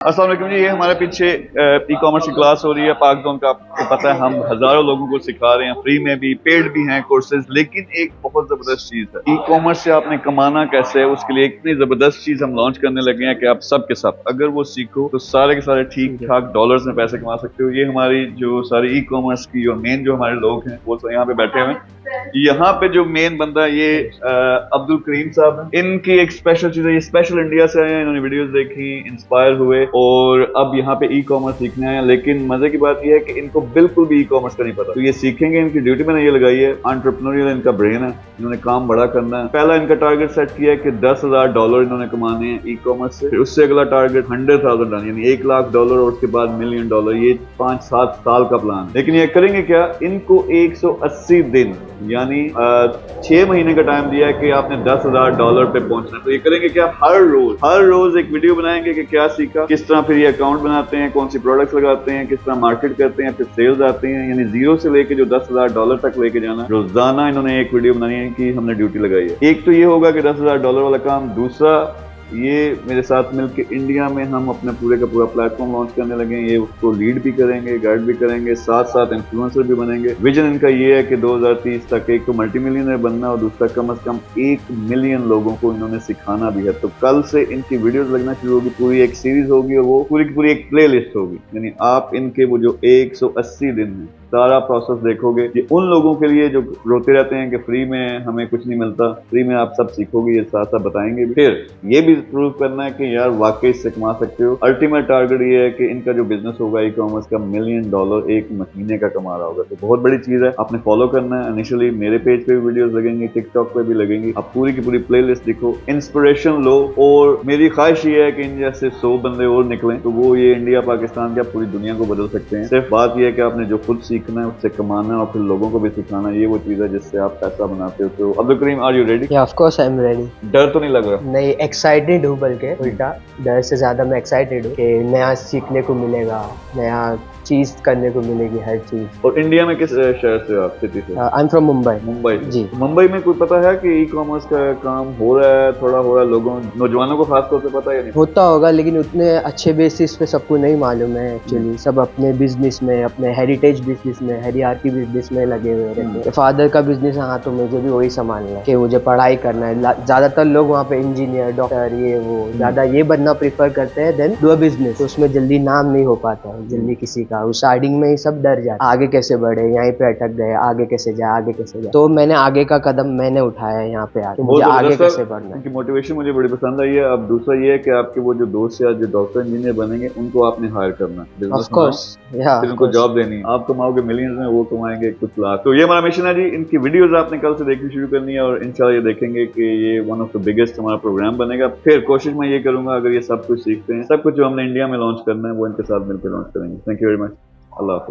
अस्सलाम वालेकुम जी, ये हमारे पीछे ई कॉमर्स की क्लास हो रही है पाक जोन का। आपको पता है हम हजारों लोगों को सिखा रहे हैं, फ्री में भी, पेड भी हैं कोर्सेज। लेकिन एक बहुत जबरदस्त चीज है, ई कॉमर्स से आपने कमाना कैसे है, उसके लिए इतनी जबरदस्त चीज हम लॉन्च करने लगे हैं कि आप सब के सब अगर वो सीखो तो सारे के सारे ठीक ठाक डॉलर्स में पैसे कमा सकते हो। ये हमारी जो सारी ई कॉमर्स की और मेन जो हमारे लोग हैं वो यहाँ पे बैठे हुए हैं। यहाँ पे जो मेन बंदा है ये अब्दुल करीम साहब है। इनकी एक स्पेशल चीज है, ये स्पेशल इंडिया से आए हैं, इन्होंने वीडियोस देखी, इंस्पायर हुए और अब यहाँ पे ई कॉमर्स सीखने आए हैं। लेकिन मजे की बात ये है कि इनको बिल्कुल भी ई कॉमर्स का नहीं पता, तो ये सीखेंगे। इनकी ड्यूटी मैंने ये लगाई है, एंटरप्रेन्योरियल इनका ब्रेन है, इन्होंने काम बड़ा करना है। पहला इनका टारगेट सेट किया है कि $10,000 इन्होंने कमाने हैं ई कॉमर्स से। फिर उससे अगला टारगेट $100,000 यानी $1,00,000 और उसके बाद $1 मिलियन। ये 5-7 साल का प्लान है। लेकिन ये करेंगे क्या, इनको 180 दिन यानी 6 महीने का टाइम दिया है कि आपने $10,000 पे पहुंचना है। तो ये करेंगे क्या, हर रोज एक वीडियो बनाएंगे कि क्या सीखा, किस तरह फिर ये अकाउंट बनाते हैं, कौन सी प्रोडक्ट्स लगाते हैं, किस तरह मार्केट करते हैं, फिर सेल्स आते हैं। यानी जीरो से लेके जो $10,000 तक लेके जाना, रोजाना इन्होंने एक वीडियो बनानी है कि हमने ड्यूटी लगाई है। एक तो ये होगा कि $10,000 वाला काम। दूसरा, ये मेरे साथ मिलके इंडिया में हम अपने पूरे का पूरा प्लेटफॉर्म लॉन्च करने लगे हैं। ये उसको लीड भी करेंगे, गाइड भी करेंगे, साथ साथ इन्फ्लुएंसर भी बनेंगे। विजन इनका ये है कि 2030 तक एक तो मल्टी मिलियनर बनना और दूसरा कम से कम 1 मिलियन लोगों को इन्होंने सिखाना भी है। तो कल से इनकी वीडियोस लगना शुरू होगी, पूरी एक सीरीज होगी और वो पूरी की पूरी एक प्ले लिस्ट होगी। यानी आप इनके वो जो 180 दिन है सारा प्रोसेस देखोगे। ये उन लोगों के लिए जो रोते रहते हैं कि फ्री में हमें कुछ नहीं मिलता, फ्री में आप सब सीखोगे, ये साथ साथ बताएंगे भी। फिर ये भी प्रूव करना है कि यार वाकई इससे कमा सकते हो। अल्टीमेट टारगेट ये है कि इनका जो बिजनेस होगा ई कॉमर्स का $1 मिलियन एक महीने का कमा रहा होगा। तो बहुत बड़ी चीज है, आपने फॉलो करना है। इनिशियली मेरे पेज पे भी वीडियोस लगेंगे, टिकटॉक पे भी लगेंगी। आप पूरी की पूरी प्ले लिस्ट दिखो, इंस्पिरेशन लो। और मेरी ख्वाहिश ये है कि इन जैसे 100 बंदे और निकलें तो वो ये इंडिया पाकिस्तान क्या पूरी दुनिया को बदल सकते हैं। सिर्फ बात यह है कि आपने जो खुद सीखना है, उससे कमाना है और फिर लोगों को भी सिखाना, ये वो चीज है जिससे आप पैसा बनाते हो। तो Abdul Karim, are you ready? Of course I am ready. डर तो नहीं लग रहा? नहीं, एक्साइटेड हूँ, बल्कि उल्टा डर से ज्यादा मैं एक्साइटेड हूँ कि नया सीखने को मिलेगा, नया चीज करने को मिलेगी, हर चीज। और इंडिया में किस शहर से हो आप, सिटी से? I am from Mumbai. Mumbai ji. Mumbai में कोई पता है कि ई कॉमर्स का काम हो रहा है, थोड़ा हो रहा है, लोगों नौजवानों को खास तौर से पता है नहीं? होता होगा, लेकिन उतने अच्छे बेसिस पे सबको नहीं मालूम है एक्चुअली। सब अपने बिजनेस में, अपने हेरिटेज बिजनेस में, हेरियार्की बिजनेस में लगे हुए रहते हैं। फादर का बिजनेस है, हाँ, तो मुझे भी वही संभालना है कि मुझे पढ़ाई करना है। ज्यादातर लोग वहाँ पे इंजीनियर, डॉक्टर, ये वो ज्यादा ये बनना प्रीफर करते हैं देन डू अ बिजनेस। तो उसमें जल्दी नाम नहीं हो पाता है जल्दी किसी का। स्टार्टिंग में ही सब डर जाते, आगे कैसे बढ़े, यहीं पे अटक गए, आगे कैसे जाए, आगे कैसे जाए। तो मैंने आगे का कदम मैंने उठाया है यहाँ पे आके, मुझे आगे कैसे बढ़ना है। मोटिवेशन मुझे बड़ी पसंद आई है। अब दूसरा ये है कि आपके वो जो दोस्त या जो डॉक्टर इंजीनियर बनेंगे उनको आपने हायर करना है, ऑफ कोर्स, फिर उनको जॉब देनी है। आप कमाओगे मिलियंस में, वो कमाएंगे कुछ लाख। तो ये हमारा मिशन है जी। इनकी वीडियोस आपने कल से देखनी शुरू करनी है और इंशाल्लाह ये देखेंगे कि ये वन ऑफ द बिगेस्ट हमारा प्रोग्राम बनेगा। फिर कोशिश मैं ये करूंगा, अगर ये सब कुछ सीखते हैं, सब कुछ जो हमने इंडिया में लॉन्च करना है वो इनके साथ मिलकर लॉन्च करेंगे। Thank you very much. अल्लाह हाफिज़।